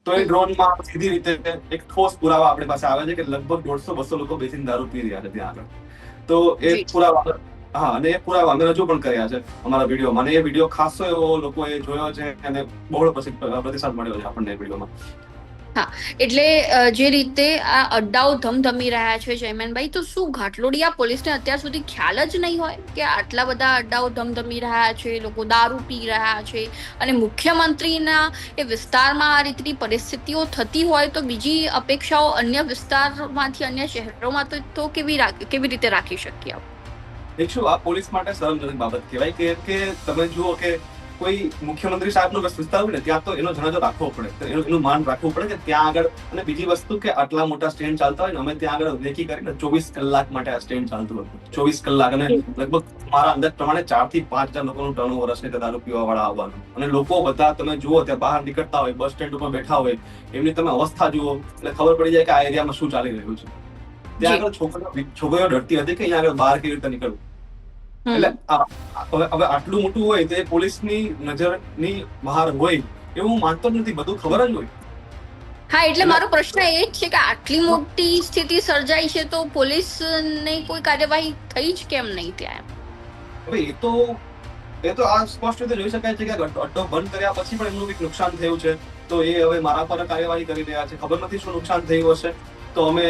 તો એ ડ્રોનમાં સીધી રીતે એક ઠોસ પુરાવા આપણી પાસે આવે છે કે લગભગ 150-200 લોકો બેસીને દારૂ પી રહ્યા છે ત્યાં આગળ. તો એ જી પુરાવા, હા, અને એ પુરાવા અમે રજૂ પણ કર્યા છે અમારા વિડીયોમાં, અને એ વિડીયો ખાસો એવો લોકોએ જોયો છે અને બહોળો પ્રતિસાદ મળ્યો છે આપણને એ વિડીયોમાં. હા, એટલે જે રીતે આ અડ્ડાઓ ધમધમી રહ્યા છે જયમેનભાઈ, તો શું ઘાટલોડિયા પોલીસને અત્યાર સુધી ખ્યાલ જ નહીં હોય કે આટલા બધા અડ્ડાઓ ધમધમી રહ્યા છે, લોકો દારૂ પી રહ્યા છે, અને મુખ્યમંત્રીના એ વિસ્તારમાં આ રીતની પરિસ્થિતિઓ થતી હોય તો બીજી અપેક્ષાઓ અન્ય વિસ્તારમાંથી, અન્ય શહેરોમાં તો કેવી રીતે રાખી શકીએ? શું આ પોલીસ માટે શરમજનક બાબત કહેવાય કે તમે જુઓ કે કોઈ મુખ્યમંત્રી સાહેબનો વિસ્તાર હોય ને ત્યાં તો એનો જનાજો રાખવો પડે, તો એનું માન રાખવું પડે કે ત્યાં આગળ. અને બીજી વસ્તુ કે આટલા મોટા સ્ટેન્ડ ચાલતા હોય ને, અમે ત્યાં આગળ રેકી કરીને 24 કલાક માટે આ સ્ટેન્ડ ચાલતું હતું, 24 કલાક. અને લગભગ મારા અંદાજ પ્રમાણે 4 થી 5,000 લોકોનું ટર્નઓવર હશે કે દારૂ પીવા વાળા આવવાનું. અને લોકો બધા તમે જુઓ ત્યાં બહાર નીકળતા હોય, બસ સ્ટેન્ડ ઉપર બેઠા હોય, એમની તમે અવસ્થા જુઓ એટલે ખબર પડી જાય કે આ એરિયામાં શું ચાલી રહ્યું છે. ત્યાં આગળ છોકરીઓ ડરતી હતી કે અહીંયા આગળ બહાર કેવી રીતે નીકળવું. એટલે હવે આટલું મોટું હોય તો એ પોલીસની નજરની બહાર હોય એવું માનતો નથી, બધું ખબર જ હોય. હા, એટલે મારો પ્રશ્ન એ જ છે કે આટલી મોટી સ્થિતિ સર્જાઈ છે તો પોલીસની કોઈ કાર્યવાહી થઈ જ કેમ નહીં ત્યાં? હવે એ તો આ સ્પષ્ટ રીતે જોઈ શકાય છે કે અડ્ડો બંધ કર્યા પછી પણ એમનું કંઈક નુકસાન થયું છે, તો એ હવે મારા પર કાર્યવાહી કરી રહ્યા છે. ખબર નથી શું નુકસાન થયું હશે. તો અમે,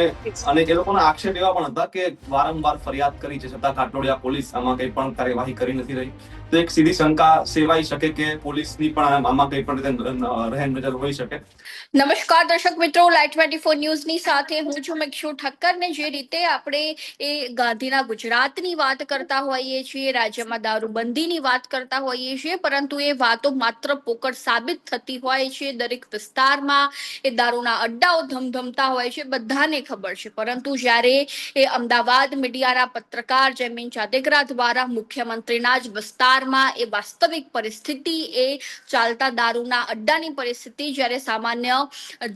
અને એ લોકોના આક્ષેપ એવા પણ હતા કે વારંવાર ફરિયાદ કરી છે છતાં ઘાટલોડિયા પોલીસ આમાં કંઈ પણ કાર્યવાહી કરી નથી રહી. તો એક સીધી શંકા સેવાઈ શકે કે પોલીસની પણ આમાં કંઈ પણ રીતે રહેમ નજર હોઈ શકે. નમસ્કાર દર્શક મિત્રો, લાઈટ 24 ન્યૂઝની સાથે હું છું મિક્ષુ ઠક્કર. ને જે રીતે આપણે એ ગાંધીના ગુજરાતની વાત કરતા હોઈએ છીએ, રાજ્યમાં દારૂબંધીની વાત કરતા હોઈએ છીએ, પરંતુ એ વાતો માત્ર પોકળ સાબિત થતી હોય છે. દરેક વિસ્તારમાં એ દારૂના અડ્ડાઓ ધમધમતા હોય છે, બધાને ખબર છે. પરંતુ જ્યારે એ અમદાવાદ મીડિયાના પત્રકાર જયમીન જાડેગરા દ્વારા મુખ્યમંત્રીના જ વિસ્તારમાં એ વાસ્તવિક પરિસ્થિતિ, એ ચાલતા દારૂના અડ્ડાની પરિસ્થિતિ જ્યારે સામાન્ય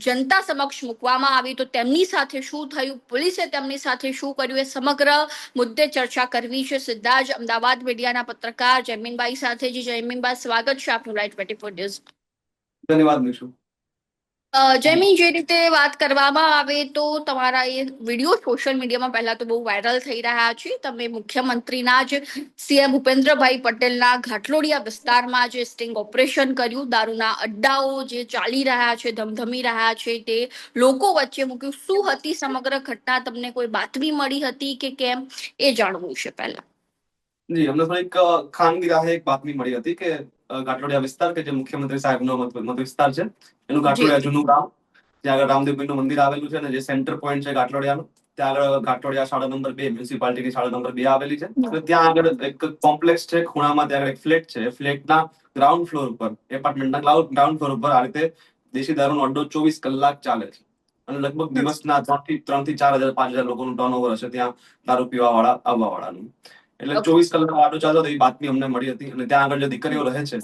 જનતા સમક્ષ મૂકવામાં આવી તો તેમની સાથે શું થયું, પોલીસે તેમની સાથે શું કર્યું, એ સમગ્ર મુદ્દે ચર્ચા કરવી છે સીધા જ અમદાવાદ મીડિયાના પત્રકાર જયમીનભાઈ સાથે. જી જયમીનભાઈ, સ્વાગત છે આપનું લાઈટ 24 ન્યૂઝ. ધન્યવાદ મિશુ. જયમીન, જે રીતે વાત કરવામાં આવે તો તમારા એ વિડીયો સોશિયલ મીડિયામાં પહેલા તો બહુ વાયરલ થઈ રહ્યા છે. તમે મુખ્યમંત્રીના જ સીએમ ભૂપેન્દ્રભાઈ પટેલના ઘાટલોડિયા વિસ્તારમાં જે સ્ટિંગ ઓપરેશન કર્યું, દારૂના અડ્ડાઓ જે ચાલી રહ્યા છે, ધમધમી રહ્યા છે, તે લોકો વચ્ચે મૂક્યું. શું હતી સમગ્ર ઘટના? તમને કોઈ બાતમી મળી હતી કે કેમ, એ જાણવું છે પહેલા. જી, અમને થોડીક ખાનગી રાહે એક બાતમી મળી હતી કે ઘાટલોડિયા વિસ્તાર કે જે મુખ્યમંત્રી સાહેબનો મત વિસ્તાર છે, એનું જી ઘાટલોડિયા જૂનું ગામ, ત્યાં આગળ રામદેવપીરનું મંદિર આવેલું છે, અને જે સેન્ટર પોઈન્ટ છે ઘાટલોડિયાનું, ત્યાં આગળ ઘાટલોડિયા શાળા નંબર 2, મ્યુનિસિપાલિટીની શાળા નંબર 2 આવેલી છે. અને ત્યાં આગળ એક કોમ્પ્લેક્સ છે ખૂણામાં, ત્યાં આગળ એક ફ્લેટ છે. એ ફ્લેટના ગ્રાઉન્ડ ફ્લોર ઉપર, એપાર્ટમેન્ટના ગ્રાઉન્ડ ફ્લોર ઉપર આ રીતે દેશી દારૂનો અડ્ડો 24 કલાક ચાલે છે. અને લગભગ દિવસના 3 થી 4,000 5,000 લોકોનું ટર્નઓવર હશે ત્યાં દારૂ પીવા વાળા આવવા વાળાનું. એટલે 24 કલાક આટો ચાલતો હતો, એ બાતમી અમને મળી હતી. અને ત્યાં આગળ જે દીકરીઓ રહે છે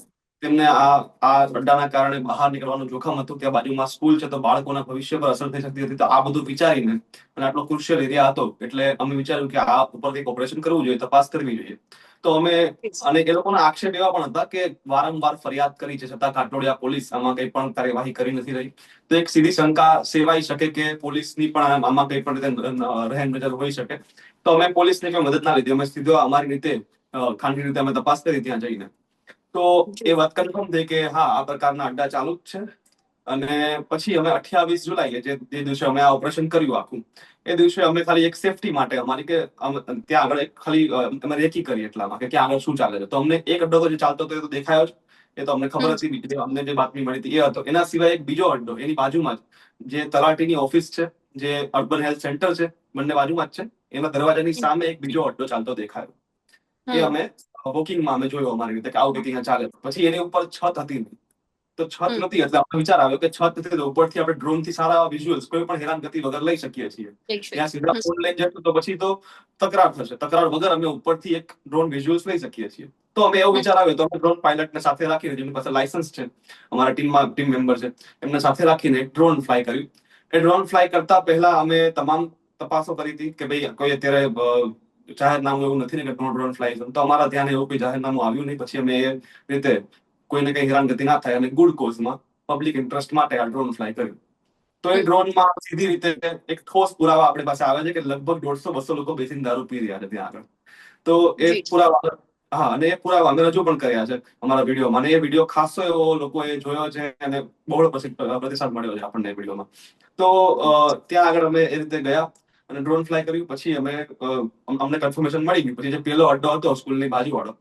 તેમને આ અડ્ડાના કારણે બહાર નીકળવાનું જોખમ હતું. ત્યાં બાજુમાં સ્કૂલ છે, તો બાળકોના ભવિષ્ય પર અસર થઈ શકતી હતી. તો આ બધું વિચારીને, અને આટલો ક્રુશિયલ એરિયા હતો, એટલે અમે વિચાર્યું કે આ ઉપરથી ઓપરેશન કરવું જોઈએ, તપાસ કરવી જોઈએ. તો અમે, અને એ લોકોના આક્ષેપ એવા પણ હતા કે વારંવાર ફરિયાદ કરી છે છતાં ઘાટલોડિયા પોલીસ આમાં કંઈ પણ કાર્યવાહી કરી નથી રહી. તો એક સીધી શંકા સેવાઈ શકે કે પોલીસની પણ આમાં કંઈ પણ રીતે રહેમ નજર હોઈ શકે. તો અમે પોલીસની કોઈ મદદ ના લીધી, અમે સીધો અમારી રીતે ખાનગી રીતે અમે તપાસ કરી ત્યાં જઈને. તો એ વાત કન્ફર્મ થઈ કે હા, આ પ્રકારના અડ્ડા ચાલુ જ છે. અને પછી અમે 28 જુલાઈએ, જે દિવસે અમે આ ઓપરેશન કર્યું આખું, એ દિવસે અમે ખાલી એક સેફટી માટે અમારી કે ત્યાં આગળ એક ખાલી અમે રેકી કરી એટલામાં કે ત્યાં આગળ શું ચાલે છે. તો અમને એક અડ્ડો તો જે ચાલતો હતો એ તો દેખાયો જ, એ તો અમને ખબર હતી. બીજી અમને જે બાતમી મળી હતી એ હતો. એના સિવાય એક બીજો અડ્ડો એની બાજુમાં જ, જે તલાટીની ઓફિસ છે, જે અર્બન હેલ્થ સેન્ટર છે, બંને બાજુમાં જ છે, એના દરવાજાની સામે એક બીજો અડ્ડો ચાલતો દેખાયો. એ અમે વોકિંગમાં અમે જોયો અમારી રીતે કે આવું કંઈક અહીંયા ચાલે. પછી એની ઉપર છત હતી નહીં, તો છત નથી એટલે અમને વિચાર આવ્યો કે છત નથી તો ઉપરથી આપણે ડ્રોનથી સારા વિઝ્યુઅલ્સ કોઈ પણ હેરાનગતિ વગર લઈ શકીએ છીએ. ત્યાં સીધા ફોન લઈને જશું તો પછી તો તકરાર થશે. તકરાર વગર અમે ઉપરથી એક ડ્રોન વિઝ્યુઅલ્સ લઈ શકીએ છીએ. તો અમે એવો વિચાર આવ્યો, તો અમે ડ્રોન પાયલટને સાથે રાખીને, જેમની પાસે લાયસન્સ છે, અમારા ટીમ મેમ્બર છે, એમને સાથે રાખીને એક ડ્રોન ફ્લાય કર્યું. એ ડ્રોન ફ્લાય કરતા પહેલા અમે તમામ તપાસો કરી હતી કે ભાઈ કોઈ અત્યારે જાહેરનામું એવું નથી ને કે ડ્રોન ફ્લાય છે. તો અમારા ધ્યાને એવું કોઈ જાહેરનામું આવ્યું નહીં. પછી અમે એ રીતે કોઈને કઈ હેરાનગતિ ના થાય અને ગુડ કોઝમાં પબ્લિક ઇન્ટરેસ્ટ માટે આ ડ્રોન ફ્લાય કર્યું. તો એ ડ્રોનમાં સીધી રીતે એક ઠોસ પુરાવા આપણી પાસે આવે છે કે લગભગ 150-200 લોકો બેસીને દારૂ પી રહ્યા છે ત્યાં આગળ. તો એ જી પુરાવા, હા, અને એ પુરાવા અમે રજૂ પણ કર્યા છે અમારા વિડીયોમાં. અને એ વિડીયો ખાસો એવો લોકોએ જોયો છે અને બહોળો પ્રતિસાદ મળ્યો છે આપણને એ વિડીયોમાં. તો ત્યાં આગળ અમે એ રીતે ગયા અને ડ્રોન ફ્લાય કર્યું. પછી અમને કન્ફર્મેશન મળી ગયું. પછી જે પેલો અડ્ડો હતો સ્કૂલની બાજુવાળો,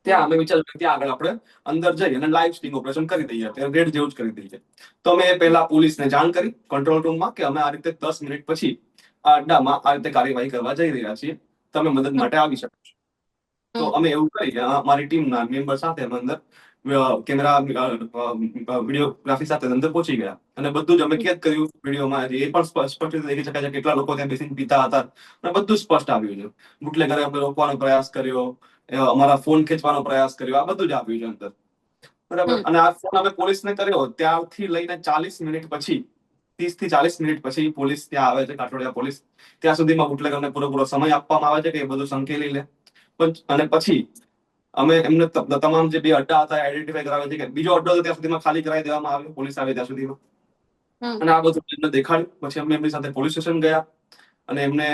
ત્યાં અમે વિચાર્યું કે ત્યાં આગળ આપણે અંદર જઈ અને લાઈવ સ્ટિંગ ઓપરેશન કરી દઈએ, ત્યાં રેડ જેવું જ કરી દઈએ. તો અમે પહેલા પોલીસને જાણ કરી કંટ્રોલ રૂમમાં કે અમે આ રીતે 10 મિનિટ પછી આ અડ્ડામાં આ રીતે કાર્યવાહી કરવા જઈ રહ્યા છીએ, તમે મદદ માટે આવી શકો છો. તો અમે એવું કરી અમારી ટીમના મેમ્બર સાથે અમે અંદર કેમેરા વિડીયોગ્રાફી સાથે અંદર પહોંચી ગયા અને બધું જ અમે કેદ કર્યું વિડીયોમાં. એ પણ સ્પષ્ટ રીતે દેખી શકાય છે કેટલા લોકો ત્યાં બેસીને પીતા હતા અને બધું સ્પષ્ટ આવ્યું છે. બુટલેગરે અમે રોકવાનો પ્રયાસ કર્યો, અમારા ફોન ખેંચવાનો પ્રયાસ કર્યો, આ બધું જ આવ્યું છે અંદર, બરાબર. અને આ ફોન અમે પોલીસને કર્યો ત્યારથી લઈને 40 મિનિટ પછી, 30 થી 40 મિનિટ પછી પોલીસ ત્યાં આવે છે, કાઠોડિયા પોલીસ. ત્યાં સુધીમાં બુટલેગરને પૂરેપૂરો સમય આપવામાં આવે છે કે એ બધું સંકેલી લે. અને પછી અમે એમને તમામ જે બે અડ્ડા હતા આઈડેન્ટિફાઈ કરાવે છે કે બીજો અડ્ડો ત્યાં સુધીમાં ખાલી કરાવી દેવામાં આવ્યો પોલીસ આવે ત્યાં સુધીમાં. અને આ બધું એમને દેખાડ્યું. પછી અમે એમની સાથે પોલીસ સ્ટેશન ગયા અને એમને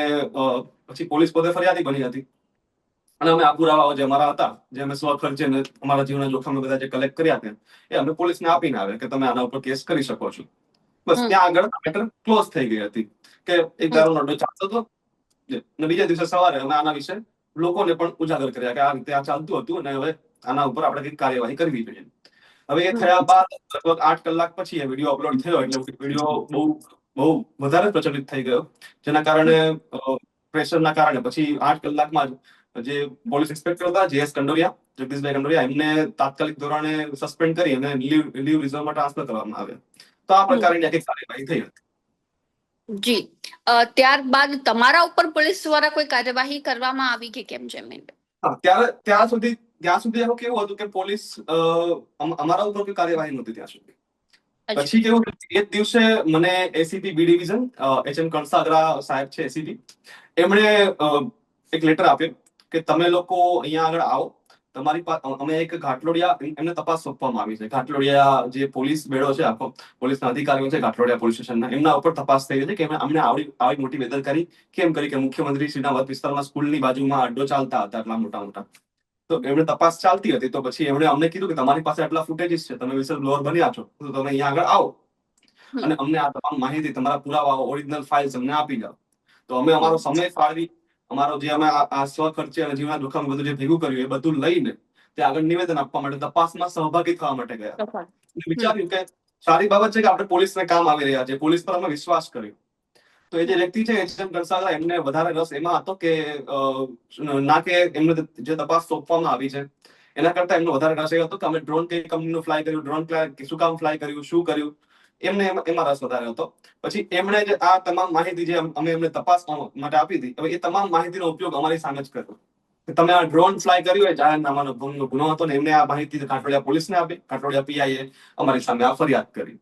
પછી પોલીસ પોતે ફરિયાદી બની હતી અને અમે આ પુરાવાઓ જે અમારા હતા, જે અમે સ્વખર્ચે અમારા જીવના જોખમે બધા જે કલેક્ટ કર્યા હતા, એ અમે પોલીસને આપીને આવે કે તમે આના ઉપર કેસ કરી શકો છો. બસ ત્યાં આગળ મેટર ક્લોઝ થઈ ગઈ હતી કે એક દારૂનો અડ્ડો ચાલતો હતો. અને બીજા દિવસે સવારે અમે આના વિશે લોકોને પણ ઉજાગર કર્યા કે આ રીતે આ ચાલતું હતું અને હવે આના ઉપર આપણે કંઈક કાર્યવાહી કરવી જોઈએ. હવે એ થયા બાદ લગભગ 8 કલાક પછી એ વિડીયો અપલોડ થયો એટલે વિડીયો બહુ વધારે પ્રચલિત થઈ ગયો, જેના કારણે પ્રેશરના કારણે પછી 8 કલાકમાં જ જે પોલીસ ઇન્સ્પેક્ટર હતા JS કંડોરિયા, જગદીશભાઈ કંડોરિયા, એમને તાત્કાલિક ધોરણે સસ્પેન્ડ કરી અને લીવ રિઝર્વમાં ટ્રાન્સફર કરવામાં આવ્યા. તો આ પ્રકારની એક કાર્યવાહી થઈ હતી. જી ત્યારબાદ તમારા ઉપર પોલીસ દ્વારા કોઈ કાર્યવાહી કરવામાં આવી કે કેમ જમીન? હા, ત્યાં સુધી એવું કેવું હતું કે પોલીસ અમારા ઉપર કોઈ કાર્યવાહી નહોતી ત્યાં સુધી. પછી કેવું, એ દિવસે મને ACP B division HM Kansagara સાહેબ છે એસીપી, એમણે એક લેટર આપ્યો કે તમે લોકો અહીંયા આગળ આવો, તમારી પાસે અમે એક ઘાટલોડિયા, એમને તપાસ સોંપવામાં આવી છે. ઘાટલોડિયા જે પોલીસ બેડો છે, આખો પોલીસના અધિકારીઓ છે ઘાટલોડિયા પોલીસ સ્ટેશનના, એમના ઉપર તપાસ થઈ રહી છે કે અમને આવી મોટી બેદરકારી કેમ કરી કે મુખ્યમંત્રી શ્રીના વત વિસ્તારમાં સ્કૂલની બાજુમાં અડ્ડો ચાલતા હતા એટલા મોટા. તો એમણે તપાસ ચાલતી હતી. તો પછી એમણે અમને કીધું કે તમારી પાસે આટલા ફૂટેજીસ છે, તમે વિસલ બ્લોઅર બન્યા છો, તો તમે અહીંયા આગળ આવો અને અમને આ તમામ માહિતી, તમારા પુરાવાઓ, ઓરિજિનલ ફાઇલ્સ અમને આપી જાઓ. તો અમે અમારો સમય ફાળવી, અમારો જે અમે આ સ્વખર્ચે અને જીવના જોખમ બધું જે ભેગું કર્યું એ બધું લઈને ત્યાં આગળ નિવેદન આપવા માટે તપાસમાં સહભાગી થવા માટે ગયા. વિચાર્યું કે સારી બાબત છે કે આપણે પોલીસને કામ આવી રહ્યા છે, પોલીસ પર અમે વિશ્વાસ કર્યો. તો એ જે વ્યક્તિ છે HM કણસાગરા, એમને વધારે રસ એમાં હતો કે ના કે એમને જે તપાસ સોંપવામાં આવી છે એના કરતા એમનો વધારે રસ એ હતો કે અમે ડ્રોન કઈ કંપનીનું ફ્લાય કર્યું, ડ્રોન શું કામ ફ્લાય કર્યું, શું કર્યું, એમને એમાં રસ વધારે હતો. પછી એમણે જે આ તમામ માહિતી જે અમે એમને તપાસ માટે આપી હતી, હવે એ તમામ માહિતીનો ઉપયોગ અમારી સામે જ કર્યો. તમે આ ડ્રોન ફ્લાય કર્યું એ જાહેરનામાનો ભંગનો ગુનો હતો ને એમને આ માહિતી કાઠોડિયા પોલીસને આપી, કાઠોડિયા પીઆઈએ અમારી સામે આ ફરિયાદ કરી.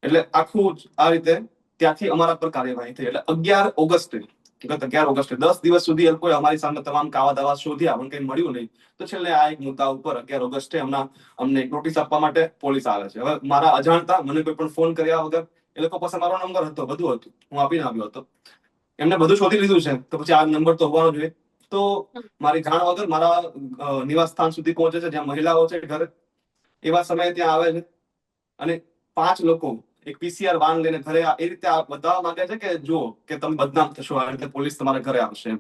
એટલે આખું આ રીતે ત્યાંથી અમારા પર કાર્યવાહી થઈ. એટલે 11 ઓગસ્ટે, ગત 11 ઓગસ્ટે 10 દિવસ સુધી એ લોકોએ અમારી સામે તમામ કાવા દાવા શોધ્યા પણ કંઈ મળ્યું નહીં. તો છેલ્લે આ એક મુદ્દા ઉપર 11 ઓગસ્ટે અમને એક નોટિસ આપવા માટે પોલીસ આવે છે. હવે મારા અજાણતા, મને કોઈ પણ ફોન કર્યા વગર, એ લોકો પાસે મારો નંબર હતો, બધું હતું, હું આપીને આવ્યો હતો. એમને બધું શોધી લીધું છે તો પછી આ નંબર તો હોવાનો જોઈએ. તો મારી જાણ વગર મારા નિવાસ સ્થાન સુધી પહોંચે છે, જ્યાં મહિલાઓ છે ઘરે. એવા સમયે ત્યાં આવે છે અને 5 લોકો એક PCR વાન લઈને ઘરે એ રીતે બતાવવા માંગે છે કે જો કે તમે બદનામ થશો, આ રીતે પોલીસ તમારા ઘરે આવશે.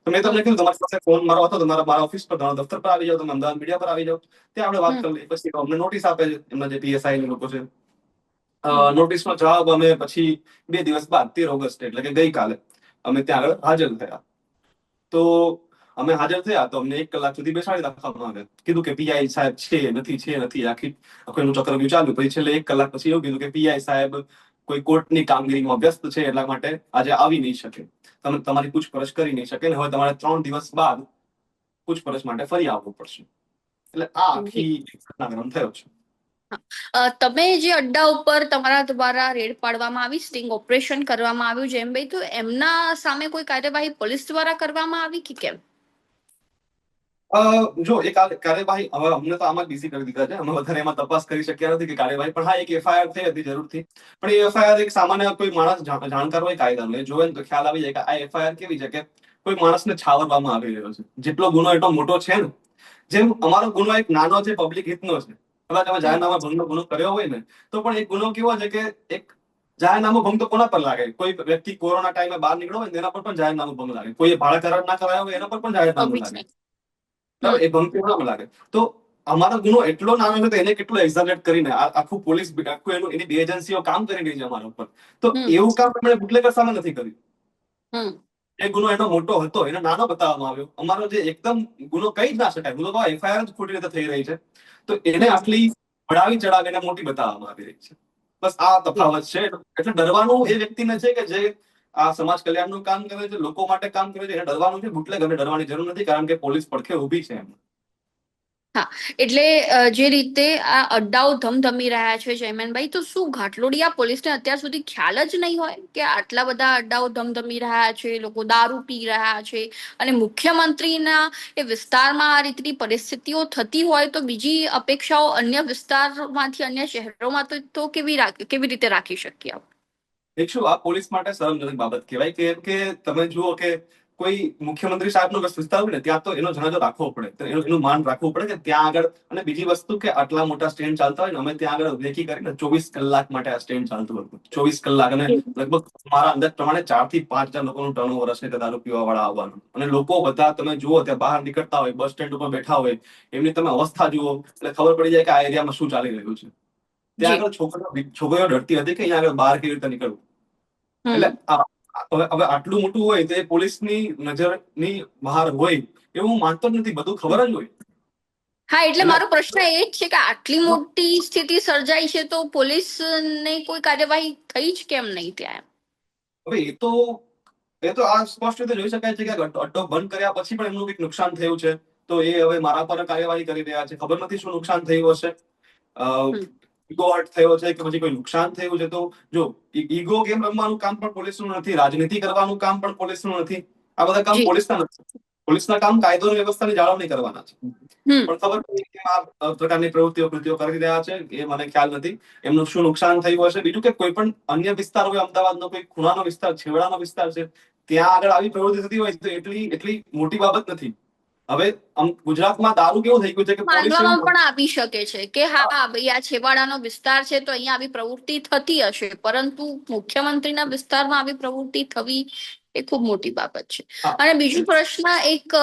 તો મેં તમને કીધું તમારી પાસે ફોન મારો હતો, તમારા મારા ઓફિસ પર, તમારા દફતર પર આવી જાઓ, તમે અમદાવાદ મીડિયા પર આવી જાઓ, ત્યાં આપણે વાત કરી લઈએ. પછી અમને નોટિસ આપે છે એમના જે PSI લોકો છે. નોટિસનો જવાબ અમે પછી 2 દિવસ બાદ 13 ઓગસ્ટ એટલે કે ગઈકાલે અમે ત્યાં આગળ હાજર થયા. તો અમે હાજર થયા તો અમને 1 કલાક સુધી બેસાડી રાખવામાં આવ્યા. કીધું કે PI સાહેબ છે નથી, આખું એનું ચક્રવ્યૂહ ચાલ્યું. પછી છેલ્લે 1 કલાક પછી એવું કીધું કે PI સાહેબ કોઈ કોર્ટની કામગીરીમાં વ્યસ્ત છે એટલા માટે આજે આવી નહીં શકે, તમે તમારી પૂછપરછ કરી નહીં શકે ને હવે તમારે 3 દિવસ બાદ પૂછપરછ માટે ફરી આવવું પડશે. એટલે આ આખી ઘટનાક્રમ થયો છે. તમે જે અડ્ડા ઉપર તમારા દ્વારા રેડ પાડવામાં આવી, સ્ટિંગ ઓપરેશન કરવામાં આવ્યું જેમ ભાઈ, તો એમના સામે કોઈ કાર્યવાહી પોલીસ દ્વારા કરવામાં આવી કે કેમ? જો એ કાર્યવાહી હવે અમને તો આમાં બીસી કરી દીધા છે, અમે વધારે એમાં તપાસ કરી શક્યા નથી કે કાર્યવાહી, પણ હા એક એફઆઈઆર થઈ હતી જરૂરથી. પણ એ એફઆઈઆર એક સામાન્ય કોઈ માણસ જાણકાર હોય કાયદાનો, એ જોવે ને તો ખ્યાલ આવી જાય કે આ એફઆઈઆર કેવી છે કે કોઈ માણસને છાવરવામાં આવી રહ્યો છે. જેટલો ગુનો એટલો મોટો છે ને, જેમ અમારો ગુનો એક નાનો છે, પબ્લિક હિતનો છે, કદાચ અમે જાહેરનામા ભંગનો ગુનો કર્યો હોય ને તો પણ એક ગુનો કેવો છે કે એક જાહેરનામું ભંગ તો કોના પર લાગે? કોઈ વ્યક્તિ કોરોના ટાઈમે બહાર નીકળ્યો હોય ને એના પર પણ જાહેરનામું ભંગ લાગે, કોઈ ભાડા કરાર ના કરાયો હોય એના પર પણ જાહેરનામું લાગે. બરાબર, એ ભંગ કોનામાં લાગે? તો અમારો ગુનો એટલો નાનો છે તો એને કેટલો એક્ઝાજરેટ કરીને આખું પોલીસ આખું એની બે એજન્સીઓ કામ કરી રહી છે અમારા ઉપર, તો એવું કામ એમણે બુટલેગર સામે નથી કર્યું. એ ગુનો એનો મોટો હતો, એને નાનો બતાવવામાં આવ્યો. અમારો જે એકદમ ગુનો કહી જ ના શકાય, ગુનો તો એફઆઈઆર જ ખોટી રીતે થઈ રહી છે, તો એને આટલી ભડાવી ચડાવીને મોટી બતાવવામાં આવી રહી છે. બસ આ તફાવત છે. એટલે ડરવાનું એ વ્યક્તિને છે કે જે આ સમાજ કલ્યાણનું કામ કરે છે, લોકો માટે કામ કરે છે, એને ડરવાનું છે. બુટલેગરને ડરવાની જરૂર નથી, કારણ કે પોલીસ પડખે ઊભી છે એમ. હા, એટલે જે રીતે આ અડ્ડાઓ ધમધમી રહ્યા છે જયમેનભાઈ, તો શું ઘાટલોડિયા પોલીસને અત્યાર સુધી ખ્યાલ જ નહીં હોય કે આટલા બધા અડ્ડાઓ ધમધમી રહ્યા છે, લોકો દારૂ પી રહ્યા છે, અને મુખ્યમંત્રીના એ વિસ્તારમાં આ રીતની પરિસ્થિતિઓ થતી હોય તો બીજી અપેક્ષાઓ અન્ય વિસ્તારમાંથી, અન્ય શહેરોમાં તો કેવી રીતે રાખી શકીએ? એક શું આ પોલીસ માટે શરમજનક બાબત કહેવાય કે તમે જુઓ કે કોઈ મુખ્યમંત્રી સાહેબનો વિસ્તાર હોય ને ત્યાં તો એનો જનાજો રાખવો પડે, તો એનું માન રાખવું પડે કે ત્યાં આગળ. અને બીજી વસ્તુ કે આટલા મોટા સ્ટેન્ડ ચાલતા હોય ને, અમે ત્યાં આગળ રેકી કરીને 24 કલાક માટે આ સ્ટેન્ડ ચાલતું હતું, 24 કલાક. અને લગભગ મારા અંદાજ પ્રમાણે 4 થી 5 હજાર લોકોનું ટર્નઓવર હશે કે દારૂ પીવા વાળા આવવાનું. અને લોકો બધા તમે જુઓ ત્યાં બહાર નીકળતા હોય, બસ સ્ટેન્ડ ઉપર બેઠા હોય, એમની તમે અવસ્થા જુઓ એટલે ખબર પડી જાય કે આ એરિયામાં શું ચાલી રહ્યું છે. ત્યાં આગળ છોકરીઓ ડરતી હતી કે અહીંયા આગળ બહાર કેવી રીતે નીકળવું. એટલે હવે આટલું મોટું હોય તો એ પોલીસની નજરની બહાર હોય એવું હું માનતો જ નથી, બધું ખબર જ હોય. હા, એટલે મારો પ્રશ્ન એ જ છે કે આટલી મોટી સ્થિતિ સર્જાઈ છે તો પોલીસને કોઈ કાર્યવાહી થઈ જ કેમ નહીં ત્યાં? હવે એ તો આ સ્પષ્ટ રીતે જોઈ શકાય છે કે અડ્ડો બંધ કર્યા પછી પણ એમનું કંઈક નુકસાન થયું છે, તો એ હવે મારા પર કાર્યવાહી કરી રહ્યા છે. ખબર નથી શું નુકસાન થયું હશે, ઈગો હર્ટ થયો છે કે પછી કોઈ નુકસાન થયું છે. તો જો ઈગો ગેમ રમવાનું કામ પણ પોલીસનું નથી, રાજનીતિ કરવાનું કામ પણ પોલીસનું નથી. આ બધા કામ પોલીસના નથી. પોલીસના કામ કાયદો અને વ્યવસ્થાની જાળવણી કરવાના છે. પણ ખબર નથી કે આ પ્રકારની કૃત્યો કરી રહ્યા છે, એ મને ખ્યાલ નથી. એમનું શું નુકસાન થયું હશે. બીજું કે કોઈ પણ અન્ય વિસ્તાર હોય, અમદાવાદનો કોઈ ખૂણાનો વિસ્તાર, છેવાડાનો વિસ્તાર છે, ત્યાં આગળ આવી પ્રવૃત્તિ થતી હોય તો એટલી મોટી બાબત નથી. હવે ગુજરાતમાં દારૂ કેવું થઈ ગયું છે કે માનવામાં પણ આવી શકે છે કે હા ભાઈ આ છેવાડાનો વિસ્તાર છે તો અહીંયા આવી પ્રવૃત્તિ થતી હશે, પરંતુ મુખ્યમંત્રીના વિસ્તારમાં આવી પ્રવૃત્તિ થવી એ ખૂબ મોટી બાબત છે. અને બીજો પ્રશ્ન એક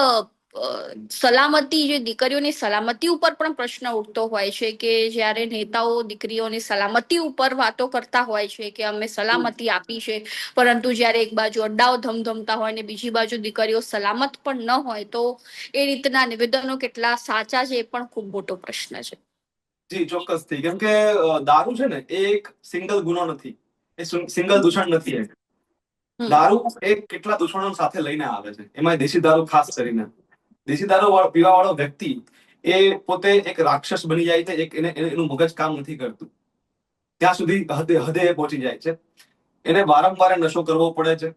સલામતી, જે દીકરીઓની સલામતી ઉપર પણ પ્રશ્ન ઉઠતો હોય છે કે જ્યારે નેતાઓ દીકરીઓની સલામતી ઉપર વાતો કરતા હોય છે કે અમે સલામતી આપી છે, પરંતુ જ્યારે એક બાજુ અડ્ડાઓ ધમધમતા હોય ને બીજી બાજુ દીકરીઓ સલામત પણ ન હોય તો એ રીતના નિવેદનો કેટલા સાચા છે એ પણ ખૂબ મોટો પ્રશ્ન છે. જી ચોક્કસથી, કેમ કે દારૂ છે ને એ એક સિંગલ ગુનો નથી, એ સિંગલ દૂષણ નથી. દારૂ એ કેટલા દૂષણો સાથે લઈને આવે છે, એમાં દેશી દારૂ ખાસ કરીને. દેશી દારૂ પીવા વાળો વ્યક્તિ એ પોતે એક રાક્ષસ બની જાય છે, એનું મગજ કામ નથી કરતું ત્યાં સુધી હદે પહોંચી જાય છે. એને વારંવાર નશો કરવો પડે છે,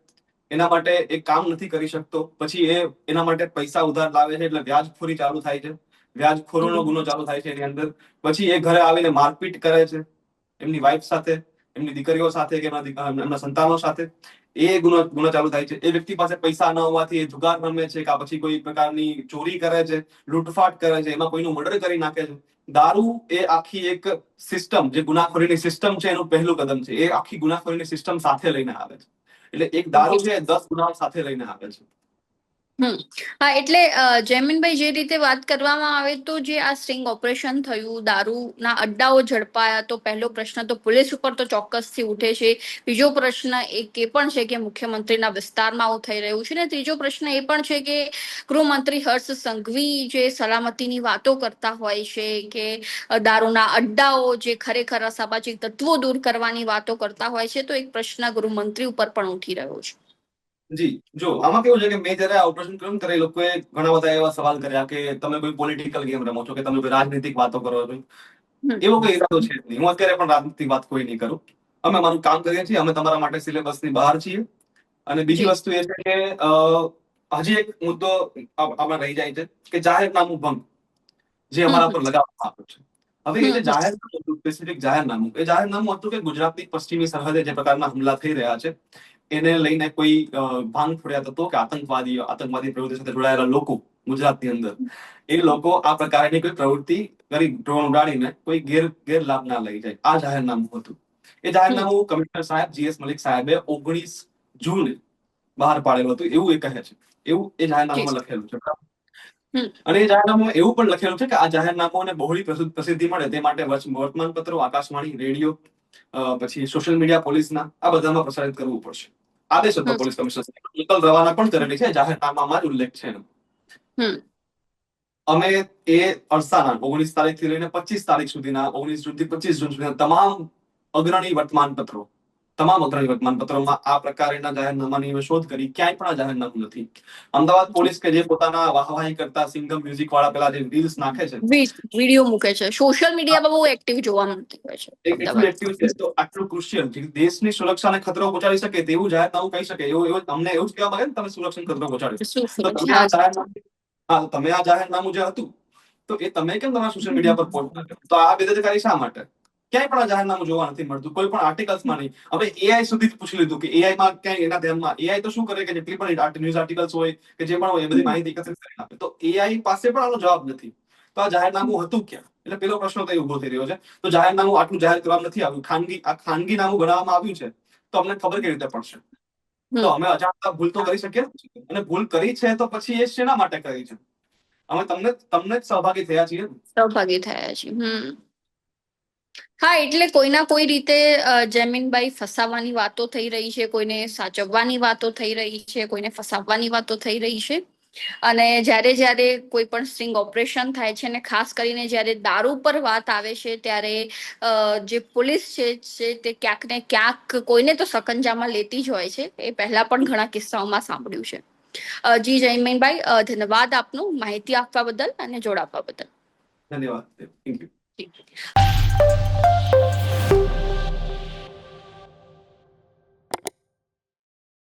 એના માટે એ કામ નથી કરી શકતો. પછી એના માટે પૈસા ઉધાર લાવે છે, એટલે વ્યાજખોરી ચાલુ થાય છે, વ્યાજખોરીનો ગુનો ચાલુ થાય છે એની અંદર. પછી એ ઘરે આવીને મારપીટ કરે છે એમની વાઈફ સાથે, એમની દીકરીઓ સાથે કે એમના સંતાનો સાથે. એ ગુનો ચાલુ થાય છે. એ વ્યક્તિ પાસે પૈસા ન હોવાથી એ જુગાર રમે છે કે પછી કોઈ પ્રકારની ચોરી કરે છે, લૂંટફાટ કરે છે, એમાં કોઈનું મર્ડર કરી નાખે છે. દારૂ એ આખી એક સિસ્ટમ, જે ગુનાખોરીની સિસ્ટમ છે, એનું પહેલું કદમ છે. એ આખી ગુનાખોરીની સિસ્ટમ સાથે લઈને આવે છે. એટલે એક દારૂ છે 10 ગુનાઓ સાથે લઈને આવે છે. હા, એટલે જયમીનભાઈ, જે રીતે વાત કરવામાં આવે તો જે આ સ્ટિંગ ઓપરેશન થયું, દારૂના અડ્ડાઓ ઝડપાયા, તો પહેલો પ્રશ્ન તો પોલીસ ઉપર તો ચોક્કસથી ઉઠે છે. બીજો પ્રશ્ન એક એ પણ છે કે મુખ્યમંત્રીના વિસ્તારમાં આવું થઈ રહ્યું છે, ને ત્રીજો પ્રશ્ન એ પણ છે કે ગૃહમંત્રી હર્ષ સંઘવી જે સલામતીની વાતો કરતા હોય છે કે દારૂના અડ્ડાઓ જે ખરેખર અસામાજિક તત્વો દૂર કરવાની વાતો કરતા હોય છે, તો એક પ્રશ્ન ગૃહમંત્રી ઉપર પણ ઉઠી રહ્યો છે. જી, જો આમાં કેવું છે કે મેં જયારે આ ઓપરેશન કર્યું ત્યારે લોકોએ ઘણા બધા એવા સવાલ કર્યા કે તમે કોઈ પોલિટિકલ ગેમ રમો છો, કે તમે કોઈ રાજનીતિક વાતો કરો છો. એવો કોઈ ઈરાદો છે જ નહીં. હું અત્યારે પણ રાજનીતિક વાત કોઈ નહીં કરું. અમે અમારું કામ કરીએ છીએ, અમે તમારા માટે સિલેબસની બહાર છીએ. અને બીજી વસ્તુ એ છે કે હજી એક મુદ્દો આમાં રહી જાય છે કે જાહેરનામું ભંગ જે અમારા પર લગાવવામાં આવ્યો છે. હવે એ જે જાહેરનામું હતું, સ્પેસિફિક જાહેરનામું, એ જાહેરનામું હતું કે ગુજરાતની પશ્ચિમી સરહદે જે પ્રકારના હુમલા થઈ રહ્યા છે એને લઈને કોઈ ભાંગ ફોડ્યા તત્વો કે આતંકવાદી પ્રવૃત્તિ સાથે જોડાયેલા લોકો ગુજરાતની અંદર, એ લોકો આ પ્રકારની કોઈ પ્રવૃત્તિ કરી ડ્રોન ઉડાડીને કોઈ ગેરલાભ ના લઈ જાય, આ જાહેરનામું હતું. એ જાહેરનામું કમિશનર સાહેબ GS મલિક સાહેબે 19 જૂને બહાર પાડેલું હતું, એવું એ કહે છે, એવું એ જાહેરનામામાં લખેલું છે. અને એ જાહેરનામામાં એવું પણ લખેલું છે કે આ જાહેરનામાઓને બહોળી પ્રસિદ્ધિ મળે તે માટે વર્તમાન પત્રો, આકાશવાણી, રેડિયો, પછી સોશિયલ મીડિયા પોલીસના આ બધામાં પ્રસારિત કરવું પડશે. આદેશ હતો પોલીસ કમિશનર સાહેબ, રવાના પણ કરેલી છે, જાહેરનામામાં જ ઉલ્લેખ છે. અમે એ અરસાના 19 તારીખથી લઈને 25 તારીખ સુધીના, 19 જૂનથી 25 જૂન સુધીના તમામ અગ્રણી વર્તમાનપત્રોમાં આ પ્રકારના જાહેરનામાની શોધ કરી, ક્યાંય પણ આ જાહેરનામું નથી. અમદાવાદ પોલીસ કે જે પોતાના વાહવાહી કરતા સિંગમ મ્યુઝિક વાળા પેલા જે રીલ્સ નાખે છે, વિડીયો મૂકે છે, સોશિયલ મીડિયામાં બહુ એક્ટિવ જોવા મળતી હોય છે. એટલું એક્ટિવ છે તો આટલું ક્રુશિયલ દેશની સુરક્ષાને ખતરો પહોંચાડી શકે તેવું જાહેરનામું કહી શકે, એવું અમને એવું જ કહેવા માંગે ને તમે સુરક્ષાને ખતરો પહોંચાડ્યો. તમે આ જાહેરનામું જે હતું તો એ તમે કેમ તમારા સોશિયલ મીડિયા પર પોસ્ટ કર્યો? તો આ બેદરકારી શા માટે? ક્યાંય પણ આ જાહેરનામું જોવા નથી મળતું, કોઈ પણ આર્ટિકલ્સમાં નહીં. હવે AI સુધી પૂછી લીધું કે AI માં ક્યાંય એના ધ્યાનમાં, AI તો શું કરે કે જેટલી પણ ન્યૂઝ આર્ટિકલ્સ હોય કે જે પણ હોય એ બધી માહિતી એકત્રિત કરીને આપે, તો AI પાસે પણ આનો જવાબ નથી. તો આ જાહેરનામું હતું ક્યાં? એટલે પેલો પ્રશ્ન તો ઉભો થઈ રહ્યો છે. તો જાહેરનામું આટલું જાહેર કરવામાં નથી આવ્યું, ખાનગી નામું ગણાવવામાં આવ્યું છે, તો અમને ખબર કેવી રીતે પડશે? તો અમે અજાણતા ભૂલ તો કરી શકીએ, અને ભૂલ કરી છે તો પછી એ શેના માટે કરી છે? અમે તમને જ સહભાગી થયા છીએ. હા, એટલે કોઈના કોઈ રીતે જમીનભાઈ ફસાવાની વાતો થઈ રહી છે, કોઈને સાચવવાની વાતો થઈ રહી છે, કોઈને ફસાવવાની વાતો થઈ રહી છે. અને જ્યારે કોઈ પણ સ્ટ્રિંગ ઓપરેશન થાય છે, અને ખાસ કરીને જ્યારે દારૂ પર વાત આવે છે ત્યારે જે પોલીસ છે તે ક્યાંક ને ક્યાંક કોઈને તો સકંજામાં લેતી જ હોય છે. એ પહેલા પણ ઘણા કિસ્સાઓમાં સાંભળ્યું છે. જી જયમીનભાઈ, ધન્યવાદ આપનું માહિતી આપવા બદલ અને જોડાવા બદલ. ધન્યવાદ. Thank you.